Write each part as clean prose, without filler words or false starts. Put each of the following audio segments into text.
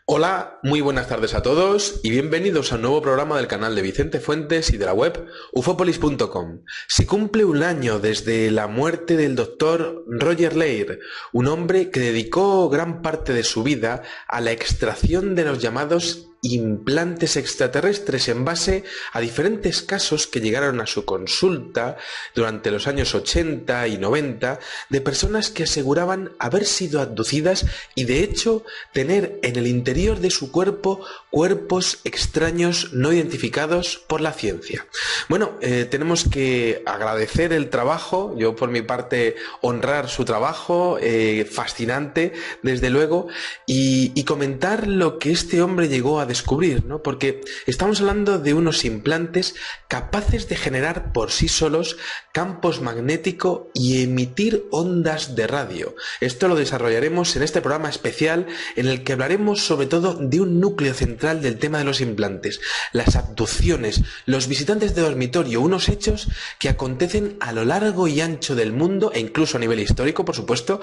Hola, muy buenas tardes a todos y bienvenidos a un nuevo programa del canal de Vicente Fuentes y de la web ufopolis.com. Se cumple un año desde la muerte del doctor Roger Leir, un hombre que dedicó gran parte de su vida a la extracción de los llamados implantes extraterrestres en base a diferentes casos que llegaron a su consulta durante los años 80 y 90 de personas que aseguraban haber sido abducidas y de hecho tener en el interior de su cuerpo cuerpos extraños no identificados por la ciencia. Bueno, tenemos que agradecer el trabajo, yo por mi parte honrar su trabajo, fascinante desde luego, y comentar lo que este hombre llegó a descubrir, ¿no? Porque estamos hablando de unos implantes capaces de generar por sí solos campos magnéticos y emitir ondas de radio. Esto lo desarrollaremos en este programa especial en el que hablaremos sobre todo de un núcleo central del tema de los implantes, las abducciones, los visitantes de dormitorio, unos hechos que acontecen a lo largo y ancho del mundo e incluso a nivel histórico, por supuesto.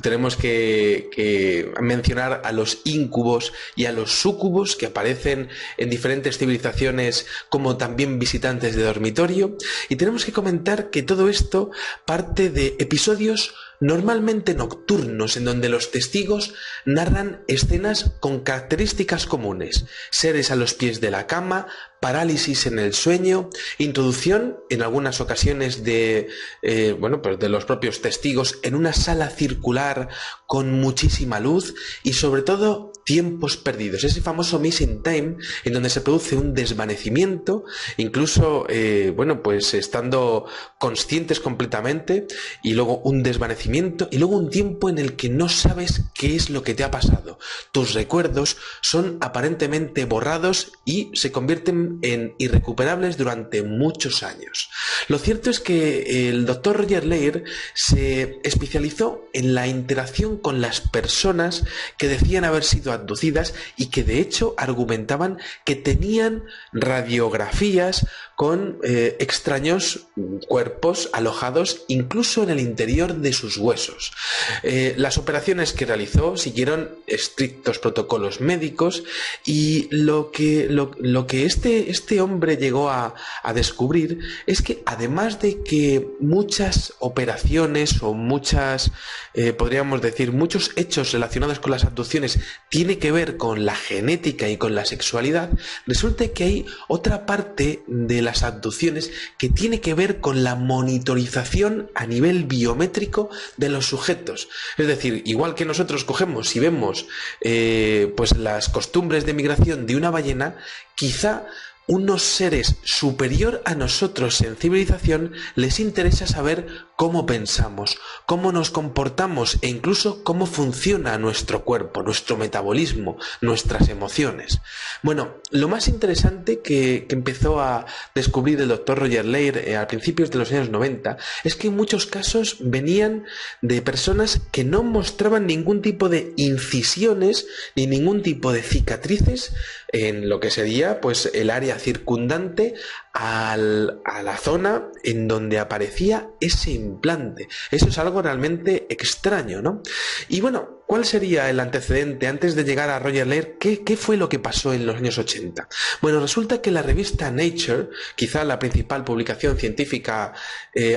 Tenemos que mencionar a los íncubos y a los súcubos que aparecen en diferentes civilizaciones como también visitantes de dormitorio, y tenemos que comentar que todo esto parte de episodios normalmente nocturnos en donde los testigos narran escenas con características comunes: seres a los pies de la cama, parálisis en el sueño, introducción en algunas ocasiones de los propios testigos en una sala circular con muchísima luz y sobre todo tiempos perdidos, ese famoso missing time en donde se produce un desvanecimiento, incluso estando conscientes completamente, y luego un desvanecimiento y luego un tiempo en el que no sabes qué es lo que te ha pasado. Tus recuerdos son aparentemente borrados y se convierten en irrecuperables durante muchos años. Lo cierto es que el doctor Roger Leir se especializó en la interacción con las personas que decían haber sido abducidas y que de hecho argumentaban que tenían radiografías con extraños cuerpos alojados incluso en el interior de sus huesos. Las operaciones que realizó siguieron estrictos protocolos médicos, y lo que este hombre llegó a descubrir es que además de que muchas operaciones o muchos hechos relacionados con las abducciones tiene que ver con la genética y con la sexualidad, resulta que hay otra parte de las abducciones que tiene que ver con la monitorización a nivel biométrico de los sujetos. Es decir, igual que nosotros cogemos y vemos las costumbres de migración de una ballena, quizá unos seres superior a nosotros en civilización les interesa saber cómo pensamos, cómo nos comportamos e incluso cómo funciona nuestro cuerpo, nuestro metabolismo, nuestras emociones. Bueno, lo más interesante que empezó a descubrir el doctor Roger Leir a principios de los años 90 es que en muchos casos venían de personas que no mostraban ningún tipo de incisiones ni ningún tipo de cicatrices en lo que sería pues el área circundante a la zona en donde aparecía ese implante. Eso es algo realmente extraño, ¿no? Y bueno, ¿cuál sería el antecedente antes de llegar a Roger Leir? ¿Qué fue lo que pasó en los años 80? Bueno, resulta que la revista Nature, quizá la principal publicación científica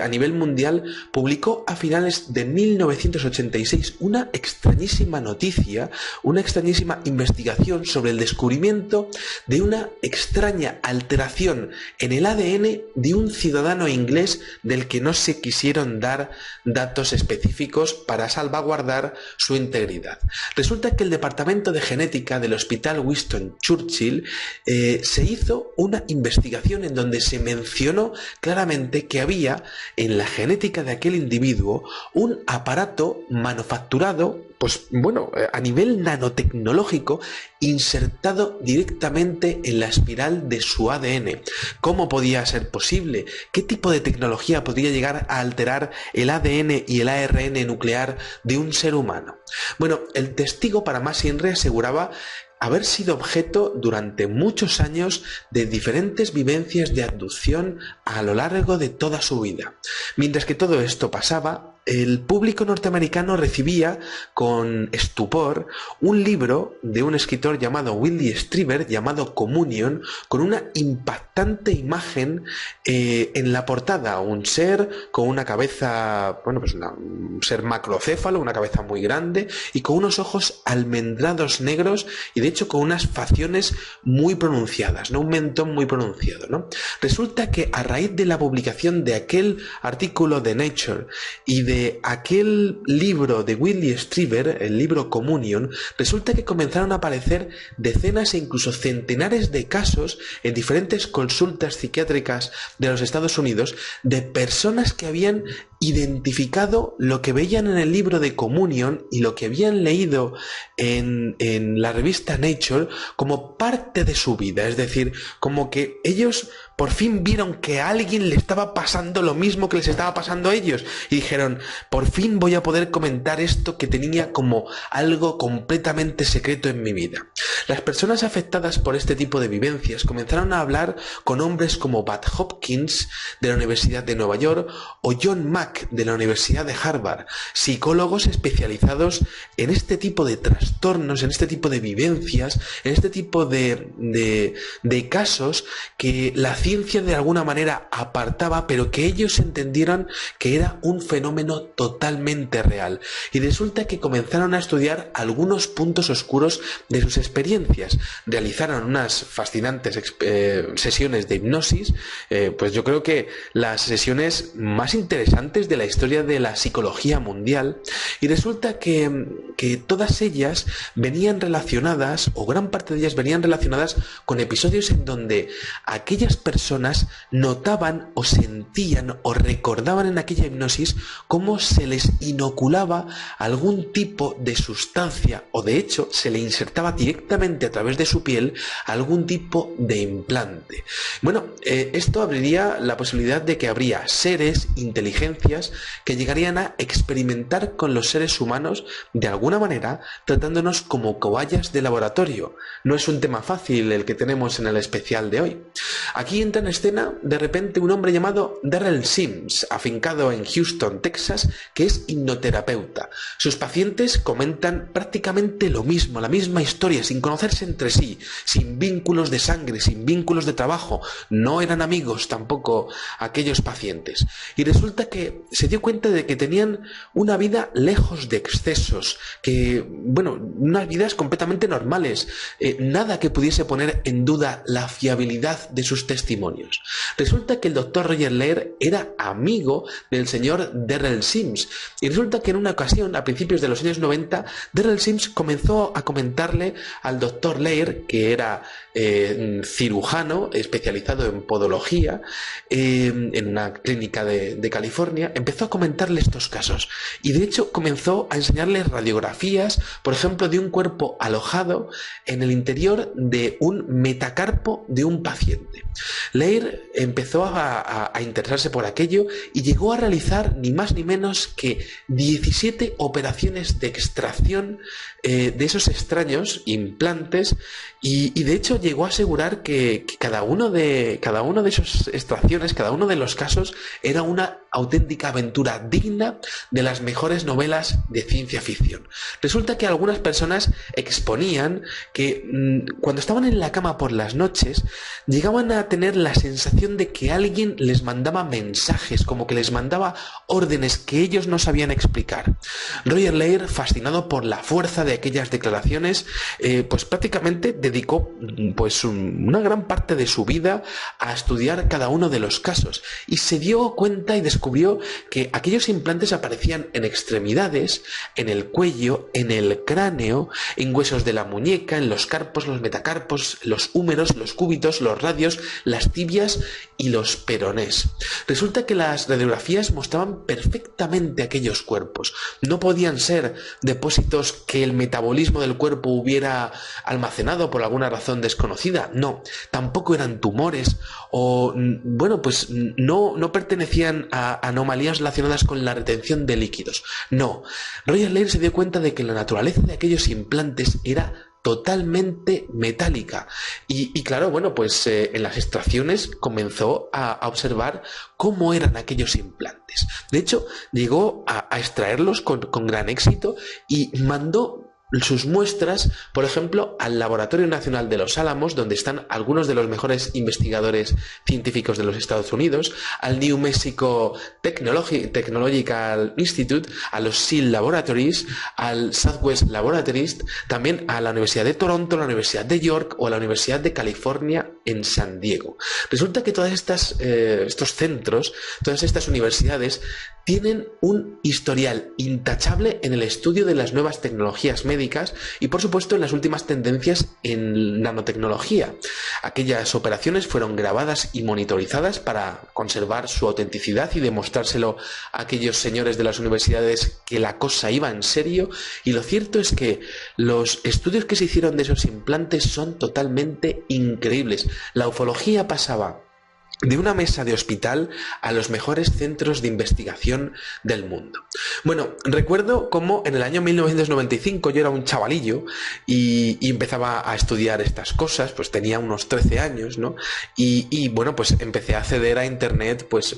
a nivel mundial, publicó a finales de 1986 una extrañísima noticia, una extrañísima investigación sobre el descubrimiento de una extraña alteración en el ADN de un ciudadano inglés del que no se quisieron dar datos específicos para salvaguardar su integridad. Resulta que el departamento de genética del Hospital Winston Churchill se hizo una investigación en donde se mencionó claramente que había en la genética de aquel individuo un aparato manufacturado a nivel nanotecnológico, insertado directamente en la espiral de su ADN. ¿Cómo podía ser posible? ¿Qué tipo de tecnología podría llegar a alterar el ADN y el ARN nuclear de un ser humano? Bueno, el testigo, para más INRE, aseguraba haber sido objeto durante muchos años de diferentes vivencias de abducción a lo largo de toda su vida. Mientras que todo esto pasaba, el público norteamericano recibía con estupor un libro de un escritor llamado Willie Strieber llamado Communion, con una impactante imagen en la portada, un ser con una cabeza, bueno, pues un ser macrocéfalo, una cabeza muy grande y con unos ojos almendrados negros y de hecho con unas facciones muy pronunciadas, ¿no? Un mentón muy pronunciado, ¿no? Resulta que a raíz de la publicación de aquel artículo de Nature y de aquel libro de Willie Strieber, el libro Communion, resulta que comenzaron a aparecer decenas e incluso centenares de casos en diferentes consultas psiquiátricas de los Estados Unidos de personas que habían identificado lo que veían en el libro de Communion y lo que habían leído en la revista Nature como parte de su vida, es decir, como que ellos por fin vieron que a alguien le estaba pasando lo mismo que les estaba pasando a ellos y dijeron, por fin voy a poder comentar esto que tenía como algo completamente secreto en mi vida. Las personas afectadas por este tipo de vivencias comenzaron a hablar con hombres como Bud Hopkins de la Universidad de Nueva York o John Mack de la Universidad de Harvard, psicólogos especializados en este tipo de trastornos, en este tipo de vivencias, en este tipo de casos que la ciencia de alguna manera apartaba, pero que ellos entendieron que era un fenómeno totalmente real. Y resulta que comenzaron a estudiar algunos puntos oscuros de sus experiencias. Realizaron unas fascinantes sesiones de hipnosis, pues yo creo que las sesiones más interesantes de la historia de la psicología mundial, y resulta que todas ellas venían relacionadas, o gran parte de ellas venían relacionadas con episodios en donde aquellas personas notaban o sentían o recordaban en aquella hipnosis cómo se les inoculaba algún tipo de sustancia o de hecho se le insertaba directamente a través de su piel algún tipo de implante. Bueno, esto abriría la posibilidad de que habría seres, inteligencias que llegarían a experimentar con los seres humanos de alguna manera tratándonos como cobayas de laboratorio. No es un tema fácil el que tenemos en el especial de hoy. Aquí entra en escena de repente un hombre llamado Derrell Sims, afincado en Houston, Texas, que es hipnoterapeuta. Sus pacientes comentan prácticamente lo mismo, la misma historia, sin conocerse entre sí, sin vínculos de sangre, sin vínculos de trabajo. No eran amigos tampoco aquellos pacientes. Y resulta que se dio cuenta de que tenían una vida lejos de excesos, que, bueno, unas vidas completamente normales, nada que pudiese poner en duda la fiabilidad de sus testimonios. Resulta que el doctor Roger Leir era amigo del señor Derrell Sims y resulta que en una ocasión, a principios de los años 90, Derrell Sims comenzó a comentarle al doctor Leir, que era cirujano especializado en podología en una clínica de California, empezó a comentarle estos casos y de hecho comenzó a enseñarle radiografías, por ejemplo, de un cuerpo alojado en el interior de un metacarpo de un paciente. Leir empezó a interesarse por aquello y llegó a realizar ni más ni menos que 17 operaciones de extracción de esos extraños implantes y de hecho llegó a asegurar que cada uno de esas extracciones, cada uno de los casos era una auténtica aventura digna de las mejores novelas de ciencia ficción. Resulta que algunas personas exponían que cuando estaban en la cama por las noches llegaban a tener la sensación de que alguien les mandaba mensajes, como que les mandaba órdenes que ellos no sabían explicar. Roger Leir, fascinado por la fuerza de aquellas declaraciones, pues prácticamente dedicó pues una gran parte de su vida a estudiar cada uno de los casos y se dio cuenta y descubrió que aquellos implantes aparecían en extremidades, en el cuello, en el cráneo, en huesos de la muñeca, en los carpos, los metacarpos, los húmeros, los cúbitos, los radios, las tibias y los peronés. Resulta que las radiografías mostraban perfectamente aquellos cuerpos. No podían ser depósitos que el metabolismo del cuerpo hubiera almacenado por alguna razón desconocida. No, tampoco eran tumores o, bueno, pues no pertenecían a anomalías relacionadas con la retención de líquidos. No, Roger Leir se dio cuenta de que la naturaleza de aquellos implantes era totalmente metálica. Y claro, bueno, pues en las extracciones comenzó a observar cómo eran aquellos implantes. De hecho, llegó a extraerlos con gran éxito y mandó sus muestras, por ejemplo, al Laboratorio Nacional de Los Álamos, donde están algunos de los mejores investigadores científicos de los Estados Unidos, al New Mexico Technological Institute, a los SEAL Laboratories, al Southwest Laboratories, también a la Universidad de Toronto, la Universidad de York o a la Universidad de California en San Diego. Resulta que todas estos centros, todas estas universidades tienen un historial intachable en el estudio de las nuevas tecnologías médicas y, por supuesto, en las últimas tendencias en nanotecnología. Aquellas operaciones fueron grabadas y monitorizadas para conservar su autenticidad y demostrárselo a aquellos señores de las universidades que la cosa iba en serio, y lo cierto es que los estudios que se hicieron de esos implantes son totalmente increíbles. La ufología pasaba de una mesa de hospital a los mejores centros de investigación del mundo. Bueno, recuerdo cómo en el año 1995 yo era un chavalillo y empezaba a estudiar estas cosas, pues tenía unos 13 años, ¿no? Y bueno, pues empecé a acceder a internet, pues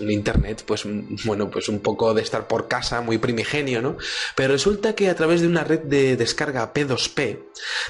bueno, pues un poco de estar por casa, muy primigenio, ¿no? Pero resulta que a través de una red de descarga P2P,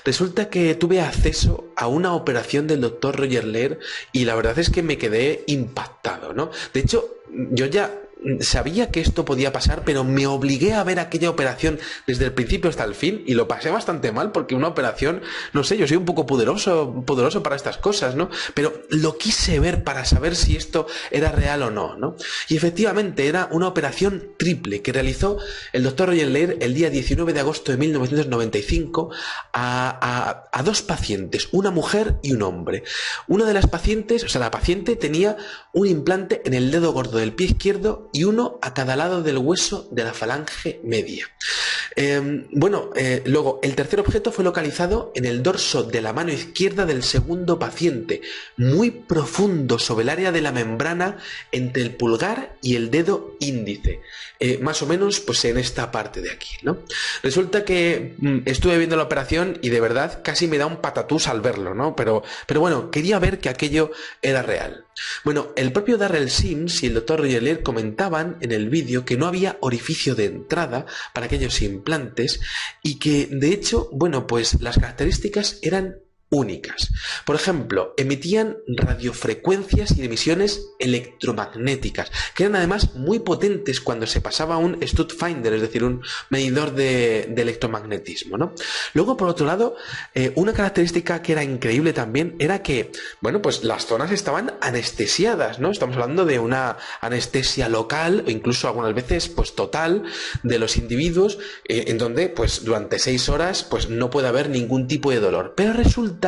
resulta que tuve acceso a una operación del doctor Roger Leir y la verdad es que me quedé impactado, ¿no? De hecho, yo ya sabía que esto podía pasar, pero me obligué a ver aquella operación desde el principio hasta el fin y lo pasé bastante mal porque una operación, no sé, yo soy un poco poderoso para estas cosas, ¿no? Pero lo quise ver para saber si esto era real o no, ¿no? Y efectivamente era una operación triple que realizó el doctor Roger Leir el día 19 de agosto de 1995 a dos pacientes, una mujer y un hombre. Una de las pacientes, o sea, la paciente tenía un implante en el dedo gordo del pie izquierdo y uno a cada lado del hueso de la falange media. Luego, el tercer objeto fue localizado en el dorso de la mano izquierda del segundo paciente, muy profundo sobre el área de la membrana entre el pulgar y el dedo índice, más o menos pues en esta parte de aquí, ¿no? Resulta que estuve viendo la operación y de verdad casi me da un patatús al verlo, ¿no? Pero bueno, quería ver que aquello era real. Bueno, el propio Darrell Sims y el doctor Roger Leir comentaban en el vídeo que no había orificio de entrada para aquellos implantes y que, de hecho, bueno, pues las características eran únicas. Por ejemplo, emitían radiofrecuencias y emisiones electromagnéticas, que eran además muy potentes cuando se pasaba un stud finder, es decir, un medidor de electromagnetismo, ¿no? Luego, por otro lado, una característica que era increíble también era que, bueno, pues las zonas estaban anestesiadas, ¿no? Estamos hablando de una anestesia local o incluso algunas veces, pues total, de los individuos, en donde, pues durante 6 horas, pues no puede haber ningún tipo de dolor. Pero resulta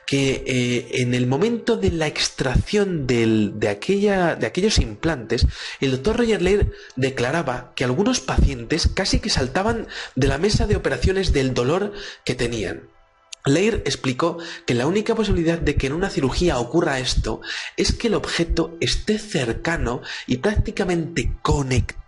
que en el momento de la extracción de aquellos implantes, el doctor Roger Leir declaraba que algunos pacientes casi que saltaban de la mesa de operaciones del dolor que tenían. Leir explicó que la única posibilidad de que en una cirugía ocurra esto es que el objeto esté cercano y prácticamente conectado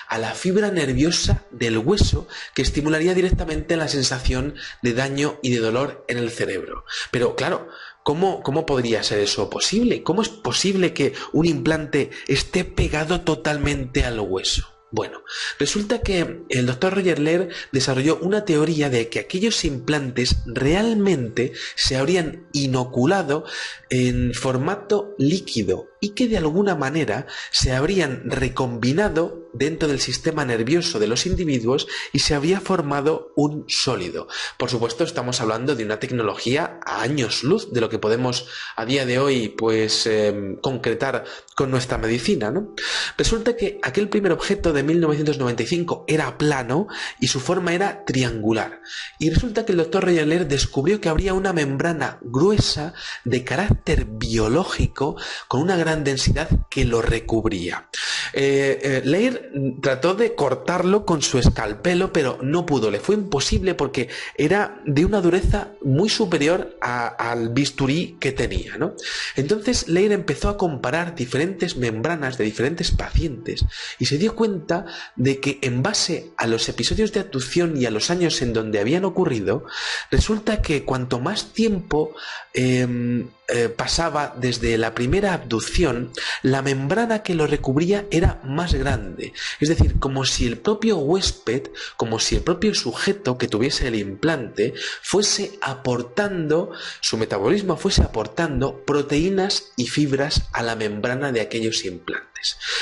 a la fibra nerviosa del hueso, que estimularía directamente la sensación de daño y de dolor en el cerebro. Pero claro, ¿cómo podría ser eso posible? ¿Cómo es posible que un implante esté pegado totalmente al hueso? Bueno, resulta que el doctor Roger Leir desarrolló una teoría de que aquellos implantes realmente se habrían inoculado en formato líquido y que de alguna manera se habrían recombinado dentro del sistema nervioso de los individuos y se había formado un sólido. Por supuesto, estamos hablando de una tecnología a años luz de lo que podemos a día de hoy pues concretar con nuestra medicina, ¿no? Resulta que aquel primer objeto de 1995 era plano y su forma era triangular. Y resulta que el doctor Roger Leir descubrió que habría una membrana gruesa de carácter biológico con una gran gran densidad que lo recubría. Leir trató de cortarlo con su escalpelo, pero no pudo, le fue imposible porque era de una dureza muy superior al bisturí que tenía, ¿no? Entonces Leir empezó a comparar diferentes membranas de diferentes pacientes y se dio cuenta de que en base a los episodios de abducción y a los años en donde habían ocurrido, resulta que cuanto más tiempo pasaba desde la primera abducción, la membrana que lo recubría era más grande. Es decir, como si el propio huésped, como si el propio sujeto que tuviese el implante fuese aportando, su metabolismo fuese aportando proteínas y fibras a la membrana de aquellos implantes.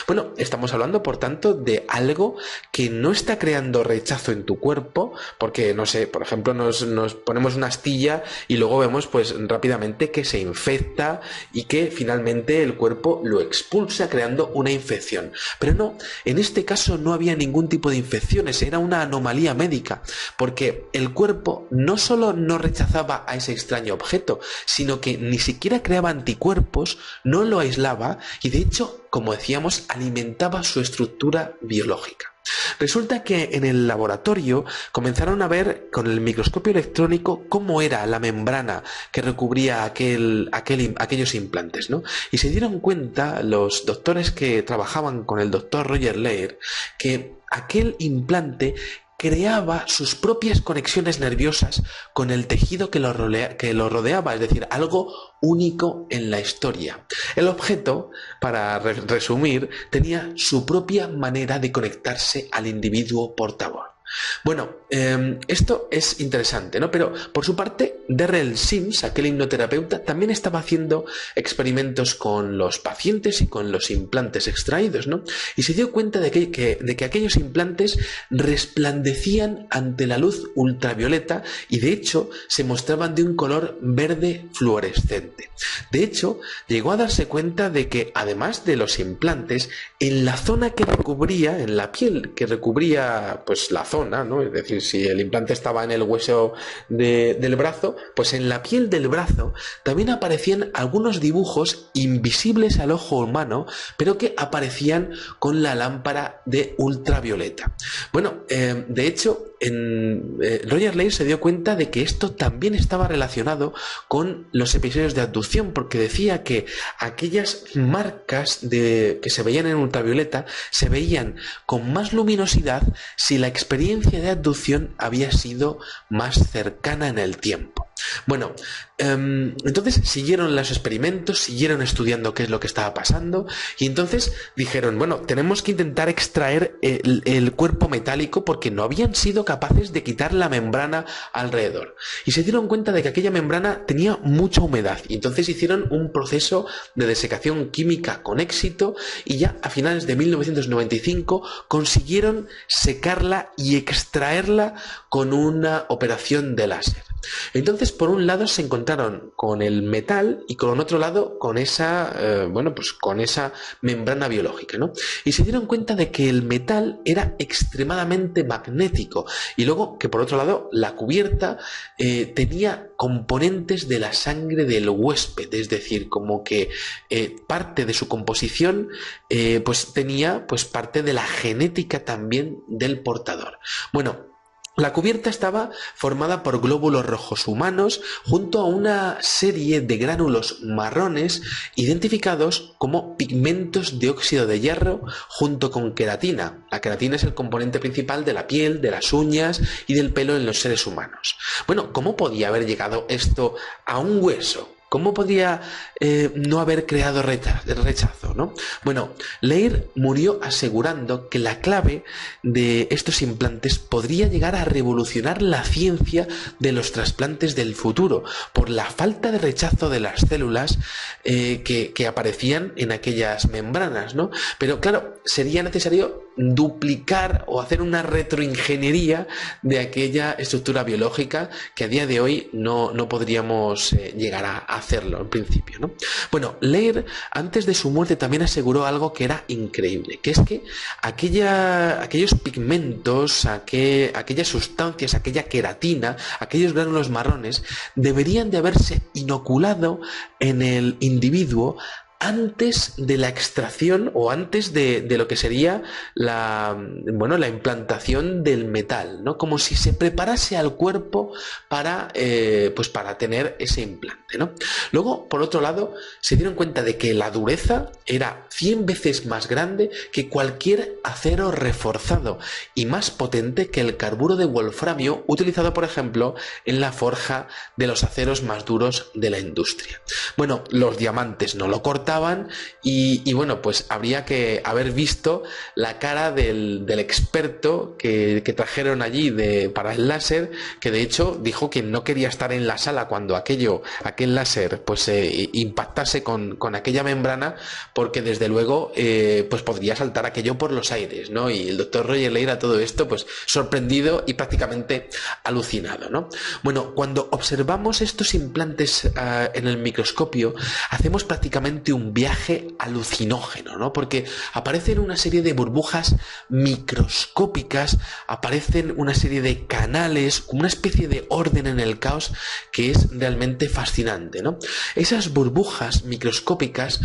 Bueno, estamos hablando, por tanto, de algo que no está creando rechazo en tu cuerpo, porque, no sé, por ejemplo, nos ponemos una astilla y luego vemos, pues, rápidamente que se infecta y que finalmente el cuerpo lo expulsa creando una infección. Pero no, en este caso no había ningún tipo de infecciones, era una anomalía médica, porque el cuerpo no solo no rechazaba a ese extraño objeto, sino que ni siquiera creaba anticuerpos, no lo aislaba y de hecho, como decíamos, alimentaba su estructura biológica. Resulta que en el laboratorio comenzaron a ver con el microscopio electrónico cómo era la membrana que recubría aquellos implantes, ¿no? Y se dieron cuenta los doctores que trabajaban con el doctor Roger Leir que aquel implante creaba sus propias conexiones nerviosas con el tejido que lo rodeaba, es decir, algo único en la historia. El objeto, para resumir, tenía su propia manera de conectarse al individuo portador. Bueno, esto es interesante, ¿no? Pero por su parte, Darrell Sims, aquel hipnoterapeuta, también estaba haciendo experimentos con los pacientes y con los implantes extraídos, ¿no? Y se dio cuenta de que aquellos implantes resplandecían ante la luz ultravioleta y de hecho se mostraban de un color verde fluorescente. De hecho, llegó a darse cuenta de que además de los implantes, en la zona que recubría, en la piel que recubría, pues la zona, ¿no? Es decir, si el implante estaba en el hueso del brazo, pues en la piel del brazo también aparecían algunos dibujos invisibles al ojo humano, pero que aparecían con la lámpara de ultravioleta. Bueno, de hecho, Roger Leir se dio cuenta de que esto también estaba relacionado con los episodios de abducción, porque decía que aquellas marcas que se veían en ultravioleta se veían con más luminosidad si la experiencia de abducción había sido más cercana en el tiempo. Bueno, entonces siguieron los experimentos, siguieron estudiando qué es lo que estaba pasando y entonces dijeron, bueno, tenemos que intentar extraer el cuerpo metálico porque no habían sido capaces de quitar la membrana alrededor. Y se dieron cuenta de que aquella membrana tenía mucha humedad y entonces hicieron un proceso de desecación química con éxito y ya a finales de 1995 consiguieron secarla y extraerla con una operación de láser. Entonces, por un lado se encontraron con el metal y con otro lado con esa, con esa membrana biológica, ¿no? Y se dieron cuenta de que el metal era extremadamente magnético y luego que por otro lado la cubierta tenía componentes de la sangre del huésped, es decir, como que parte de su composición pues tenía pues parte de la genética también del portador. Bueno, la cubierta estaba formada por glóbulos rojos humanos junto a una serie de gránulos marrones identificados como pigmentos de óxido de hierro junto con queratina. La queratina es el componente principal de la piel, de las uñas y del pelo en los seres humanos. Bueno, ¿cómo podía haber llegado esto a un hueso? ¿Cómo podría no haber creado rechazo, ¿no? Bueno, Leir murió asegurando que la clave de estos implantes podría llegar a revolucionar la ciencia de los trasplantes del futuro por la falta de rechazo de las células que aparecían en aquellas membranas, ¿no? Pero claro, sería necesario duplicar o hacer una retroingeniería de aquella estructura biológica que a día de hoy no podríamos llegar a hacerlo en principio, ¿no? Bueno, Leir antes de su muerte también aseguró algo que era increíble, que es que aquellos pigmentos, aquellas sustancias, aquella queratina, aquellos gránulos marrones deberían de haberse inoculado en el individuo antes de la extracción o antes de lo que sería la implantación del metal, ¿no? Como si se preparase al cuerpo para tener ese implante, ¿no? Luego, por otro lado, se dieron cuenta de que la dureza era 100 veces más grande que cualquier acero reforzado y más potente que el carburo de wolframio utilizado, por ejemplo, en la forja de los aceros más duros de la industria. Bueno, los diamantes no lo cortaban y bueno, pues habría que haber visto la cara del experto que trajeron allí para el láser, que de hecho dijo que no quería estar en la sala cuando aquel láser pues impactase con aquella membrana, porque desde luego pues podría saltar aquello por los aires, ¿no? Y el doctor Roger Leir a todo esto pues sorprendido y prácticamente alucinado, ¿no? Bueno, cuando observamos estos implantes en el microscopio, hacemos prácticamente un viaje alucinógeno, ¿no? Porque aparecen una serie de burbujas microscópicas, aparecen una serie de canales, una especie de orden en el caos que es realmente fascinante, ¿no? Esas burbujas microscópicas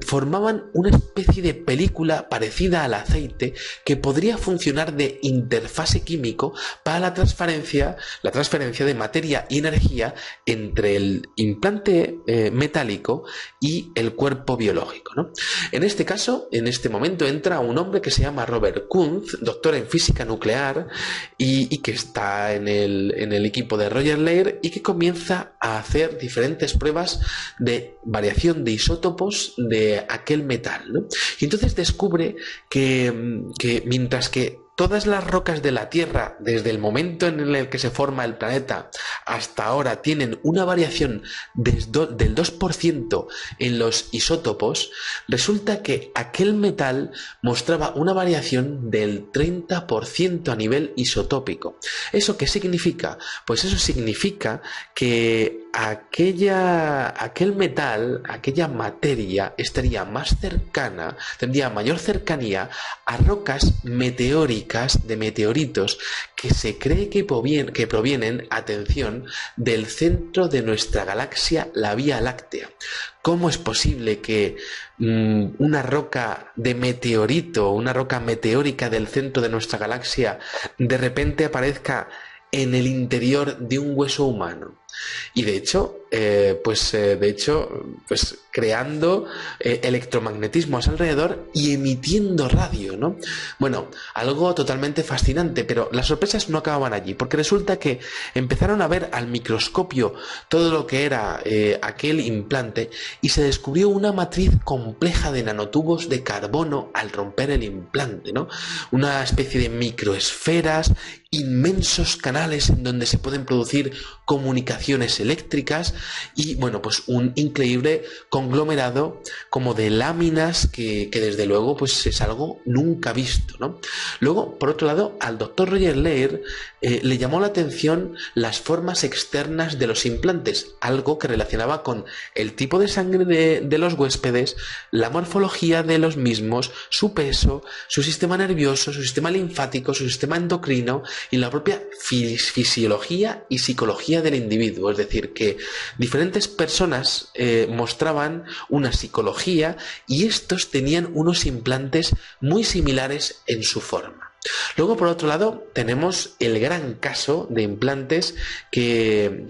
formaban una especie de película parecida al aceite que podría funcionar de interfase químico para la transferencia de materia y energía entre el implante metálico y el cuerpo biológico, ¿no? En este caso, en este momento entra un hombre que se llama Robert Kunz, doctor en física nuclear y que está en el equipo de Roger Leir, y que comienza a hacer diferentes pruebas de variación de isótopos de aquel metal, ¿no? Y entonces descubre que mientras que todas las rocas de la Tierra, desde el momento en el que se forma el planeta hasta ahora, tienen una variación del 2% en los isótopos, resulta que aquel metal mostraba una variación del 30% a nivel isotópico. ¿Eso qué significa? Pues eso significa que aquel metal, aquella materia, estaría más cercana, tendría mayor cercanía a rocas meteóricas, de meteoritos, que se cree que provienen, atención, del centro de nuestra galaxia, la Vía Láctea. ¿Cómo es posible que una roca de meteorito, una roca meteórica del centro de nuestra galaxia, de repente aparezca en el interior de un hueso humano? Y de hecho, creando electromagnetismo a su alrededor y emitiendo radio, ¿no? Bueno, algo totalmente fascinante, pero las sorpresas no acababan allí, porque resulta que empezaron a ver al microscopio todo lo que era aquel implante, y se descubrió una matriz compleja de nanotubos de carbono al romper el implante, ¿no? Una especie de microesferas, inmensos canales en donde se pueden producir comunicaciones eléctricas y, bueno, pues un increíble conglomerado como de láminas que desde luego pues es algo nunca visto, ¿no? Luego, por otro lado, al doctor Roger Leir le llamó la atención las formas externas de los implantes, algo que relacionaba con el tipo de sangre de los huéspedes, la morfología de los mismos, su peso, su sistema nervioso, su sistema linfático, su sistema endocrino y la propia fisiología y psicología del individuo. Es decir, que diferentes personas mostraban una psicología y estos tenían unos implantes muy similares en su forma. Luego, por otro lado, tenemos el gran caso de implantes que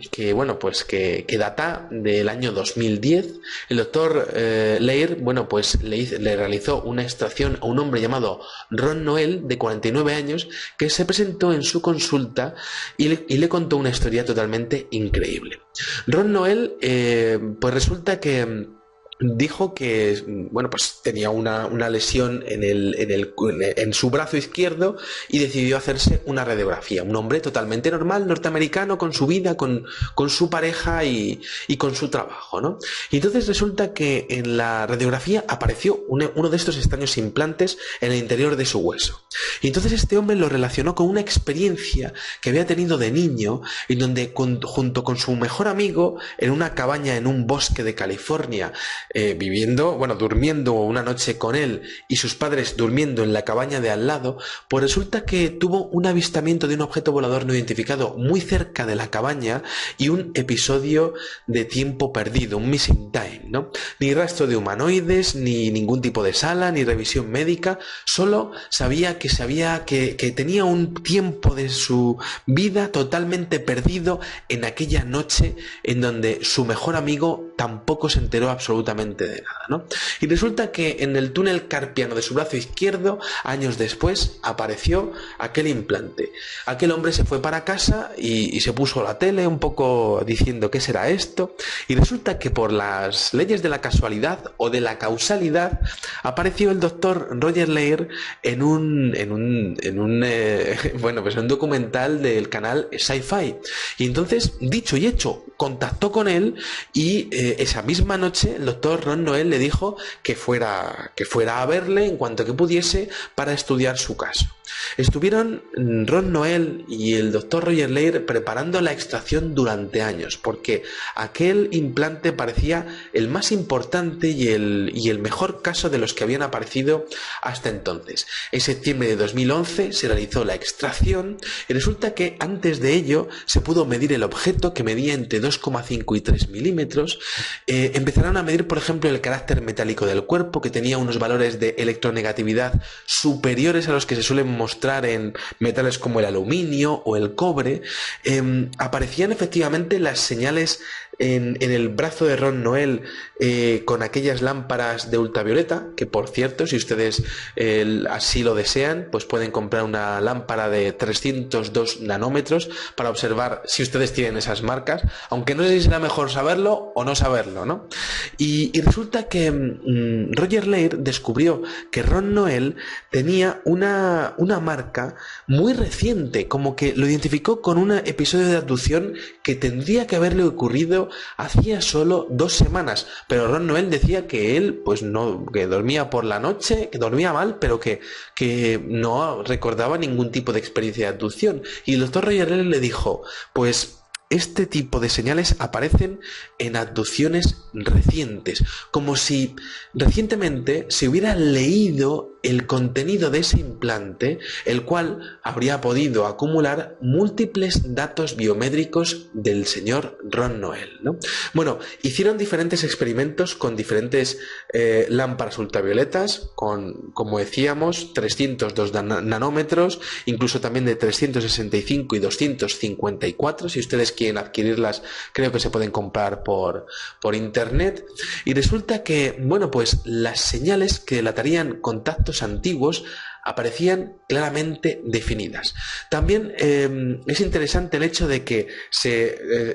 data del año 2010. El doctor Leir, le realizó una extracción a un hombre llamado Ron Noel, de 49 años, que se presentó en su consulta y le contó una historia totalmente increíble. Ron Noel, pues resulta que dijo que tenía una lesión en su brazo izquierdo y decidió hacerse una radiografía. Un hombre totalmente normal, norteamericano, con su vida, con su pareja y con su trabajo, ¿no? Y entonces resulta que en la radiografía apareció uno de estos extraños implantes en el interior de su hueso. Y entonces este hombre lo relacionó con una experiencia que había tenido de niño, en donde junto con su mejor amigo, en una cabaña en un bosque de California, durmiendo una noche con él y sus padres durmiendo en la cabaña de al lado, pues resulta que tuvo un avistamiento de un objeto volador no identificado muy cerca de la cabaña y un episodio de tiempo perdido, un missing time, ¿no? Ni rastro de humanoides, ni ningún tipo de sala, ni revisión médica, solo sabía que tenía un tiempo de su vida totalmente perdido en aquella noche en donde su mejor amigo tampoco se enteró absolutamente de nada, ¿no? Y resulta que en el túnel carpiano de su brazo izquierdo, años después, apareció aquel implante. Aquel hombre se fue para casa y se puso la tele un poco diciendo ¿qué será esto? Y resulta que por las leyes de la casualidad o de la causalidad apareció el doctor Roger Leir en un documental del canal Sci-Fi. Y entonces, dicho y hecho, contactó con él y esa misma noche el doctor Ron Noel le dijo que fuera a verle en cuanto que pudiese para estudiar su caso. Estuvieron Ron Noel y el doctor Roger Leir preparando la extracción durante años, porque aquel implante parecía el más importante y el mejor caso de los que habían aparecido hasta entonces. En septiembre de 2011 se realizó la extracción y resulta que antes de ello se pudo medir el objeto, que medía entre 2,5 y 3 milímetros. Empezaron a medir, por ejemplo, el carácter metálico del cuerpo, que tenía unos valores de electronegatividad superiores a los que se suelen mostrar en metales como el aluminio o el cobre. Aparecían efectivamente las señales en el brazo de Ron Noel con aquellas lámparas de ultravioleta, que por cierto, si ustedes así lo desean, pues pueden comprar una lámpara de 302 nanómetros para observar si ustedes tienen esas marcas, aunque no sé si será mejor saberlo o no saberlo, ¿no? Y resulta que Roger Leir descubrió que Ron Noel tenía una marca muy reciente, como que lo identificó con un episodio de abducción que tendría que haberle ocurrido hacía solo 2 semanas, pero Ron Noel decía que él pues no, que dormía por la noche, que dormía mal, pero que no recordaba ningún tipo de experiencia de abducción. Y el doctor Roger Leir le dijo, pues este tipo de señales aparecen en abducciones recientes, como si recientemente se hubiera leído el contenido de ese implante, el cual habría podido acumular múltiples datos biométricos del señor Ron Noel, ¿no? Bueno, hicieron diferentes experimentos con diferentes lámparas ultravioletas, con, como decíamos, 302 nanómetros, incluso también de 365 y 254, si ustedes quieren adquirirlas, creo que se pueden comprar por internet. Y resulta que, bueno, pues las señales que delatarían contactos antiguos aparecían claramente definidas. También es interesante el hecho de que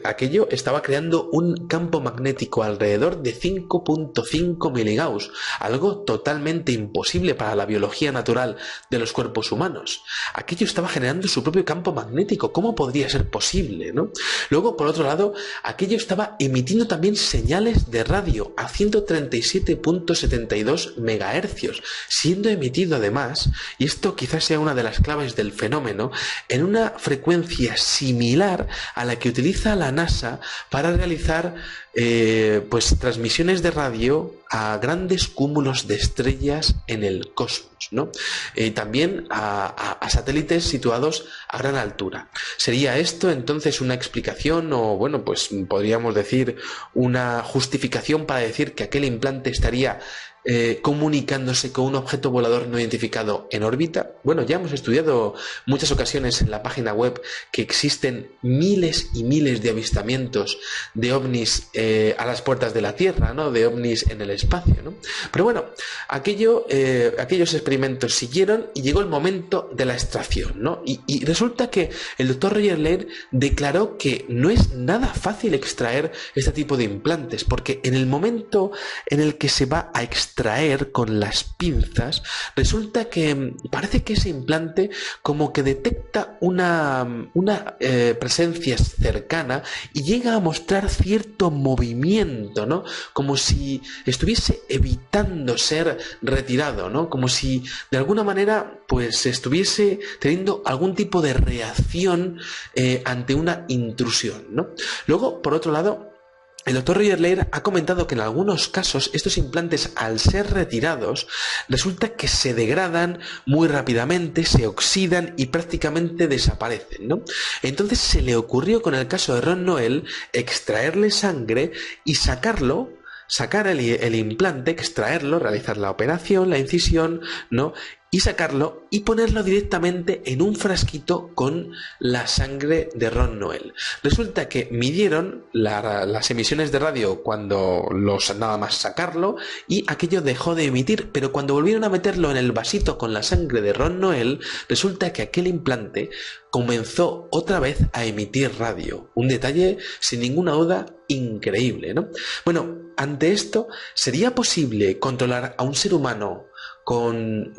aquello estaba creando un campo magnético alrededor de 5.5 miligauss, algo totalmente imposible para la biología natural de los cuerpos humanos. Aquello estaba generando su propio campo magnético. ¿Cómo podría ser posible, no? Luego, por otro lado, aquello estaba emitiendo también señales de radio a 137.72 megahercios, siendo emitido además, y esto quizás sea una de las claves del fenómeno, en una frecuencia similar a la que utiliza la NASA para realizar pues transmisiones de radio a grandes cúmulos de estrellas en el cosmos, ¿no? También a satélites situados a gran altura. ¿Sería esto entonces una explicación o, bueno, pues podríamos decir una justificación para decir que aquel implante estaría comunicándose con un objeto volador no identificado en órbita? Bueno, ya hemos estudiado muchas ocasiones en la página web que existen miles y miles de avistamientos de ovnis a las puertas de la Tierra, ¿no? De ovnis en el espacio, ¿no? Pero bueno, aquellos experimentos siguieron y llegó el momento de la extracción, ¿no? Y resulta que el doctor Roger Leir declaró que no es nada fácil extraer este tipo de implantes, porque en el momento en el que se va a extraer con las pinzas, resulta que parece que ese implante como que detecta una presencia cercana y llega a mostrar cierto movimiento, ¿no? Como si estuviese evitando ser retirado, ¿no? Como si de alguna manera pues estuviese teniendo algún tipo de reacción ante una intrusión, ¿no? Luego, por otro lado, El doctor Roger Leir ha comentado que en algunos casos estos implantes, al ser retirados, resulta que se degradan muy rápidamente, se oxidan y prácticamente desaparecen, ¿no? Entonces se le ocurrió, con el caso de Ron Noel, extraerle sangre y sacar el implante, extraerlo, realizar la operación, la incisión, ¿no? Y sacarlo y ponerlo directamente en un frasquito con la sangre de Ron Noel. Resulta que midieron las emisiones de radio cuando nada más sacarlo, y aquello dejó de emitir, pero cuando volvieron a meterlo en el vasito con la sangre de Ron Noel, resulta que aquel implante comenzó otra vez a emitir radio. Un detalle, sin ninguna duda, increíble, ¿no? Bueno, ante esto, ¿sería posible controlar a un ser humano con,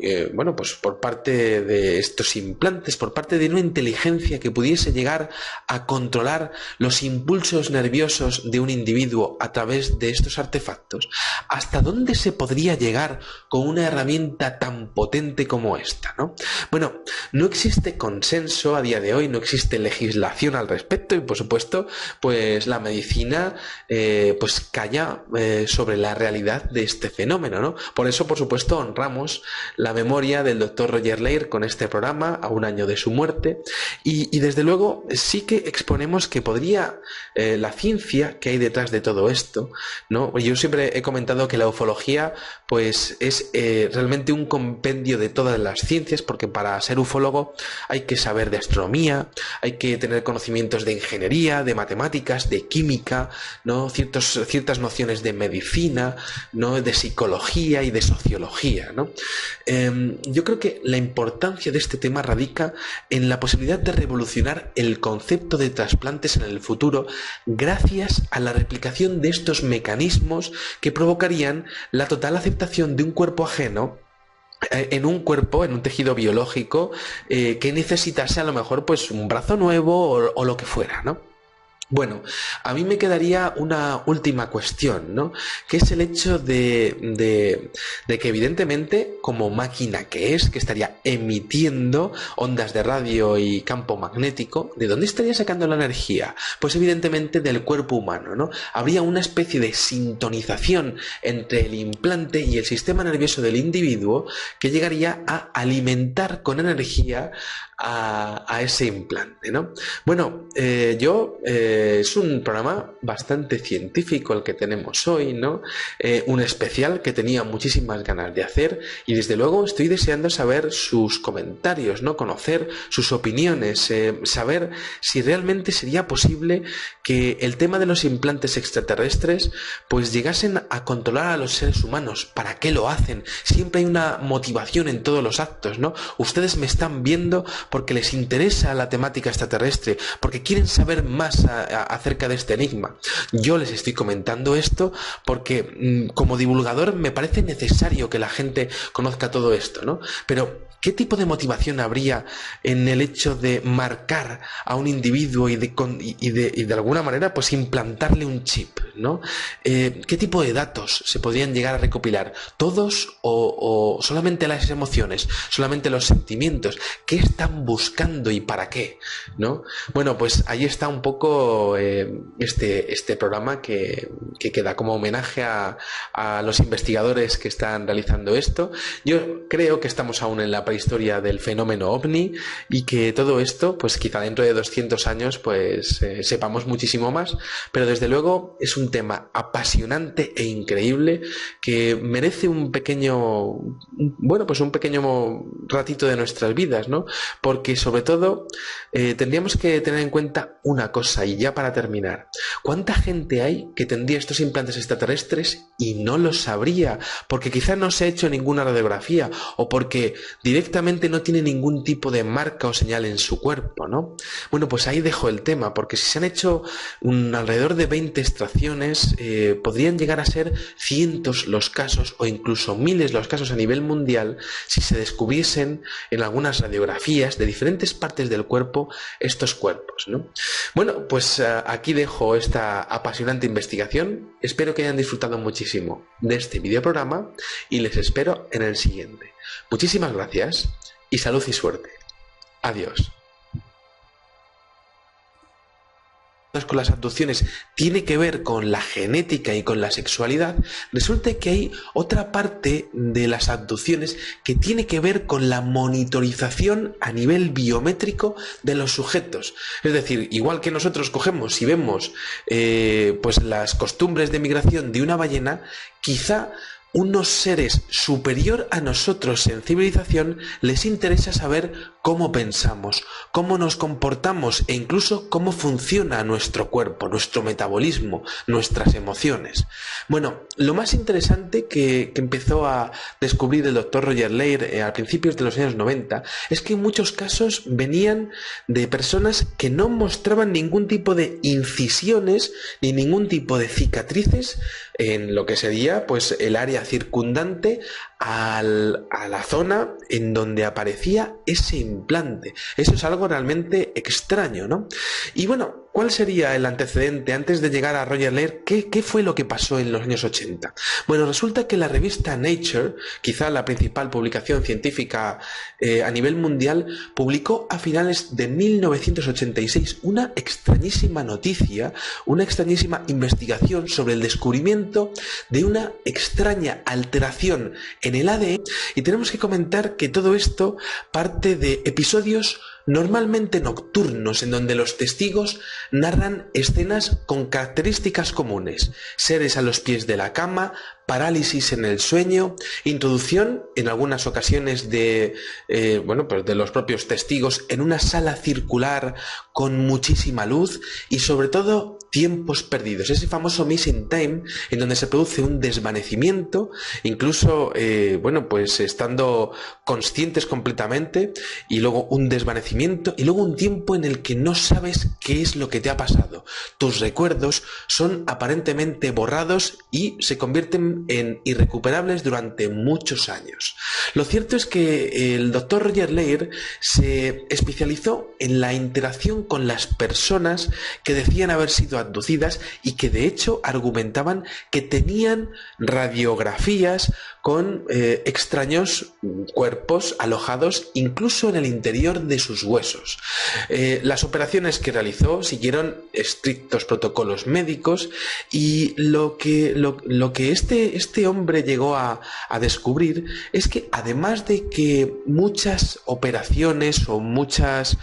pues por parte de estos implantes, por parte de una inteligencia que pudiese llegar a controlar los impulsos nerviosos de un individuo a través de estos artefactos? ¿Hasta dónde se podría llegar con una herramienta tan potente como esta, ¿no? Bueno, no existe consenso a día de hoy, no existe legislación al respecto, y por supuesto, pues la medicina pues calla sobre la realidad de este fenómeno, ¿no? Por eso, por supuesto, honramos la memoria del doctor Roger Leir con este programa a un año de su muerte, y desde luego sí que exponemos que podría la ciencia que hay detrás de todo esto, ¿no? Yo siempre he comentado que la ufología pues es realmente un compendio de todas las ciencias, porque para ser ufólogo hay que saber de astronomía, hay que tener conocimientos de ingeniería, de matemáticas, de química, ¿no? Ciertas nociones de medicina, ¿no? De psicología y de sociología, ¿no? Yo creo que la importancia de este tema radica en la posibilidad de revolucionar el concepto de trasplantes en el futuro, gracias a la replicación de estos mecanismos que provocarían la total aceptación de un cuerpo ajeno en un cuerpo, en un tejido biológico que necesitase a lo mejor pues un brazo nuevo o lo que fuera, ¿no? Bueno, a mí me quedaría una última cuestión, ¿no? Que es el hecho de que evidentemente, como máquina que es, que estaría emitiendo ondas de radio y campo magnético, ¿de dónde estaría sacando la energía? Pues evidentemente del cuerpo humano, ¿no? Habría una especie de sintonización entre el implante y el sistema nervioso del individuo que llegaría a alimentar con energía a ese implante, ¿no? Bueno, es un programa bastante científico el que tenemos hoy, ¿no? Un especial que tenía muchísimas ganas de hacer, y desde luego estoy deseando saber sus comentarios, ¿no? Conocer sus opiniones, saber si realmente sería posible que el tema de los implantes extraterrestres pues llegasen a controlar a los seres humanos. ¿Para qué lo hacen? Siempre hay una motivación en todos los actos, ¿no? Ustedes me están viendo porque les interesa la temática extraterrestre, porque quieren saber más acerca de este enigma. Yo les estoy comentando esto porque como divulgador me parece necesario que la gente conozca todo esto, ¿no? Pero ¿qué tipo de motivación habría en el hecho de marcar a un individuo y de alguna manera pues implantarle un chip, ¿no? ¿Qué tipo de datos se podrían llegar a recopilar? ¿Todos o solamente las emociones? ¿Solamente los sentimientos? ¿Qué están buscando y para qué? ¿No? Bueno, pues ahí está un poco este programa que queda como homenaje a los investigadores que están realizando esto. Yo creo que estamos aún en la prehistoria del fenómeno ovni, y que todo esto, pues quizá dentro de 200 años, pues sepamos muchísimo más, pero desde luego es un tema apasionante e increíble que merece un pequeño ratito de nuestras vidas, ¿no? Porque sobre todo tendríamos que tener en cuenta una cosa, y ya para terminar: ¿cuánta gente hay que tendría estos implantes extraterrestres y no lo sabría? Porque quizá no se ha hecho ninguna radiografía, o porque directamente no tiene ningún tipo de marca o señal en su cuerpo, ¿no? Bueno, pues ahí dejo el tema, porque si se han hecho alrededor de 20 extracciones, podrían llegar a ser cientos los casos o incluso miles los casos a nivel mundial si se descubriesen en algunas radiografías de diferentes partes del cuerpo estos cuerpos, ¿no? Bueno, pues aquí dejo esta apasionante investigación. Espero que hayan disfrutado muchísimo de este videoprograma y les espero en el siguiente. Muchísimas gracias y salud y suerte. Adiós. con las abducciones tiene que ver con la genética y con la sexualidad, resulta que hay otra parte de las abducciones que tiene que ver con la monitorización a nivel biométrico de los sujetos. Es decir, igual que nosotros cogemos y vemos pues las costumbres de migración de una ballena, quizá unos seres superior a nosotros en civilización les interesa saber cómo pensamos, cómo nos comportamos e incluso cómo funciona nuestro cuerpo, nuestro metabolismo, nuestras emociones. Bueno, lo más interesante que empezó a descubrir el doctor Roger Leir a principios de los años 90 es que en muchos casos venían de personas que no mostraban ningún tipo de incisiones ni ningún tipo de cicatrices en lo que sería pues el área circundante a la zona en donde aparecía ese implante. Eso es algo realmente extraño, ¿no? Y bueno, ¿cuál sería el antecedente antes de llegar a Roger Leir? ¿Qué fue lo que pasó en los años 80? Bueno, resulta que la revista Nature, quizá la principal publicación científica a nivel mundial, publicó a finales de 1986 una extrañísima noticia, una extrañísima investigación sobre el descubrimiento de una extraña alteración en el ADN, y tenemos que comentar que todo esto parte de episodios normalmente nocturnos en donde los testigos narran escenas con características comunes: seres a los pies de la cama, parálisis en el sueño, introducción en algunas ocasiones de los propios testigos en una sala circular con muchísima luz y sobre todo tiempos perdidos, ese famoso missing time en donde se produce un desvanecimiento, incluso estando conscientes completamente, y luego un desvanecimiento y luego un tiempo en el que no sabes qué es lo que te ha pasado. Tus recuerdos son aparentemente borrados y se convierten en irrecuperables durante muchos años. Lo cierto es que el doctor Roger Leir se especializó en la interacción con las personas que decían haber sido abducidas y que de hecho argumentaban que tenían radiografías con extraños cuerpos alojados incluso en el interior de sus huesos. Las operaciones que realizó siguieron estrictos protocolos médicos, y lo que este hombre llegó a descubrir es que además de que muchas operaciones o muchos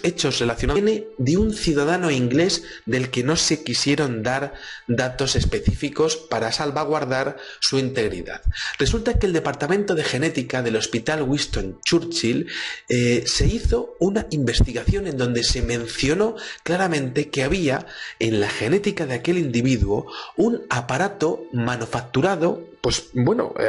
hechos relacionados viene de un ciudadano inglés del que no se quisieron dar datos específicos para salvaguardar su integridad. Resulta que el departamento de genética del Hospital Winston Churchill se hizo una investigación en donde se mencionó claramente que había en la genética de aquel individuo un aparato manufacturado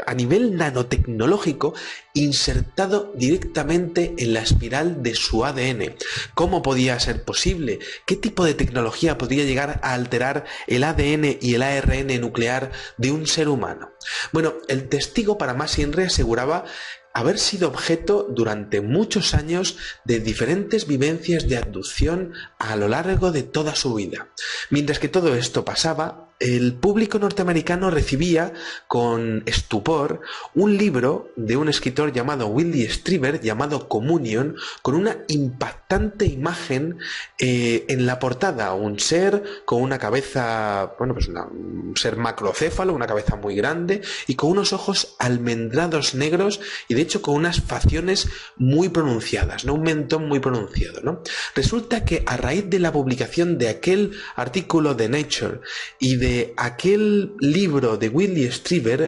a nivel nanotecnológico, insertado directamente en la espiral de su ADN. ¿Cómo podía ser posible? ¿Qué tipo de tecnología podría llegar a alterar el ADN y el ARN nuclear de un ser humano? Bueno, el testigo, para más INRE, aseguraba haber sido objeto durante muchos años de diferentes vivencias de abducción a lo largo de toda su vida. Mientras que todo esto pasaba, el público norteamericano recibía con estupor un libro de un escritor llamado William Strieber llamado Communion, con una impactante imagen en la portada: un ser con una cabeza, un ser macrocéfalo, una cabeza muy grande y con unos ojos almendrados negros, y de hecho con unas facciones muy pronunciadas, ¿no? Un mentón muy pronunciado, ¿no? Resulta que a raíz de la publicación de aquel artículo de Nature y de aquel libro de William Strieber.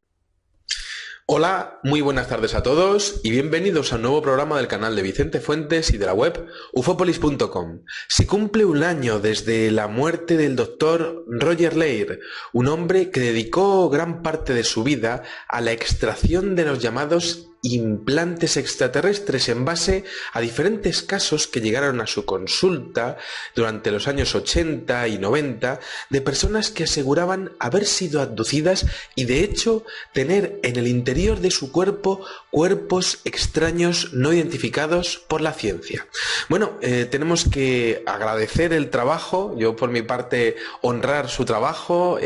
Hola, muy buenas tardes a todos y bienvenidos a un nuevo programa del canal de Vicente Fuentes y de la web ufopolis.com. Se cumple un año desde la muerte del doctor Roger Leir, un hombre que dedicó gran parte de su vida a la extracción de los llamados implantes extraterrestres en base a diferentes casos que llegaron a su consulta durante los años 80 y 90 de personas que aseguraban haber sido abducidas y de hecho tener en el interior de su cuerpo cuerpos extraños no identificados por la ciencia. Bueno, tenemos que agradecer el trabajo, yo por mi parte honrar su trabajo,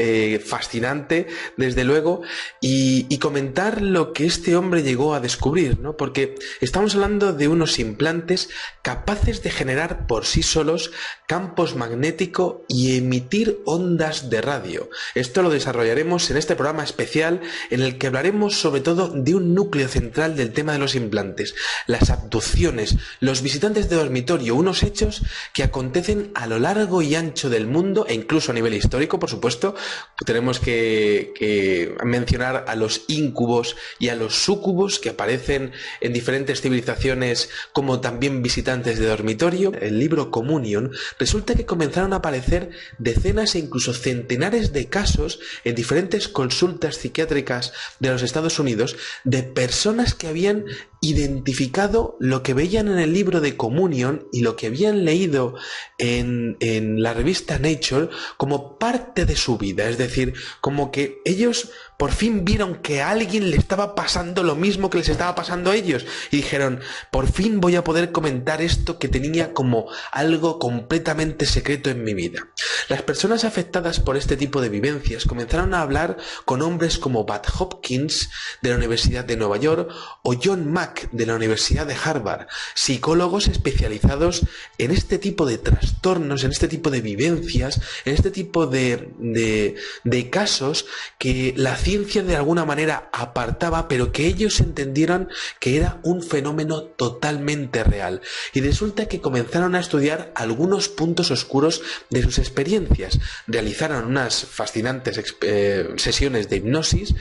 fascinante desde luego, y comentar lo que este hombre llegó a descubrir, ¿no? Porque estamos hablando de unos implantes capaces de generar por sí solos campos magnéticos y emitir ondas de radio. Esto lo desarrollaremos en este programa especial en el que hablaremos sobre todo de un núcleo central del tema de los implantes, las abducciones, los visitantes de dormitorio, unos hechos que acontecen a lo largo y ancho del mundo e incluso a nivel histórico, por supuesto. Tenemos que mencionar a los íncubos y a los súcubos que aparecen en diferentes civilizaciones como también visitantes de dormitorio. El libro Communion resulta que comenzaron a aparecer decenas e incluso centenares de casos en diferentes consultas psiquiátricas de los Estados Unidos de personas que habían identificado lo que veían en el libro de Communion y lo que habían leído en la revista Nature como parte de su vida, es decir, como que ellos por fin vieron que a alguien le estaba pasando lo mismo que les estaba pasando a ellos y dijeron, por fin voy a poder comentar esto que tenía como algo completamente secreto en mi vida. Las personas afectadas por este tipo de vivencias comenzaron a hablar con hombres como Bud Hopkins de la Universidad de Nueva York o John Mack de la Universidad de Harvard, psicólogos especializados en este tipo de trastornos, en este tipo de vivencias, en este tipo de casos que la ciencia de alguna manera apartaba, pero que ellos entendieron que era un fenómeno totalmente real. Y resulta que comenzaron a estudiar algunos puntos oscuros de sus experiencias. Realizaron unas fascinantes sesiones de hipnosis,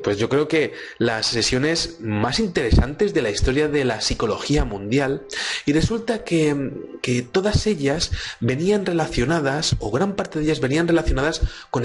pues yo creo que las sesiones más interesantes de la historia de la psicología mundial, y resulta que todas ellas venían relacionadas, o gran parte de ellas venían relacionadas con